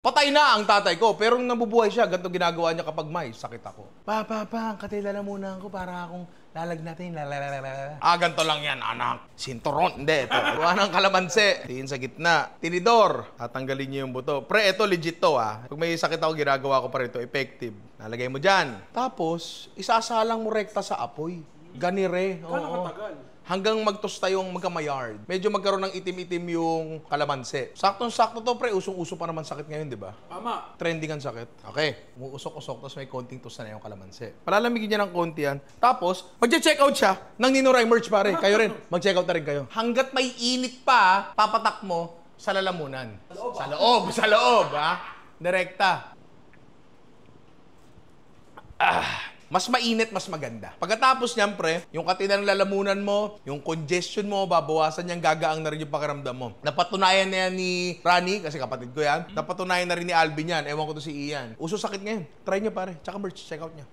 Patay na ang tatay ko, pero nung nabubuhay siya, ganito ginagawa niya kapag may sakit ako. Katilala muna ako para akong lalagnatin. Ganito lang yan, anak. Sinturon. Hindi, ito. Gawa ng kalamansi. Tingin sa gitna. Tinidor. Tatanggalin niyo yung buto. Pre, ito legit to ah. Pag may sakit ako, ginagawa ko pa rin ito. Effective. Nalagay mo dyan. Tapos, isasalang mo rekta sa apoy. Ganire. Kano katagal? Hanggang magtosta yung magkamayard. Medyo magkaroon ng itim-itim yung kalamansi. Saktong-sakto to, pre. Usong-uso pa naman sakit ngayon, di ba? Tama. Trending ang sakit. Okay. Umuusok-usok, tapos may konting tosta na yung kalamansi. Palalamigin niya ng konti yan. Tapos, mag-check out siya ng Ninoray merch, pare. Kayo rin. Mag-check out na rin kayo. Hanggat may init pa, papatak mo sa lalamunan. Sa loob. Sa loob, ha? Direkta. Mas mainit, mas maganda. Pagkatapos niyan, pre, yung katina ng lalamunan mo, yung congestion mo, babawasan niyang gagaang na rin yung pakiramdam mo. Napatunayan na yan ni Rani, kasi kapatid ko yan. Napatunayan na rin ni Alvin yan. Ewan ko to si Ian. Uso sakit ngayon. Try niyo, pare. Tsaka merch, check out niyo.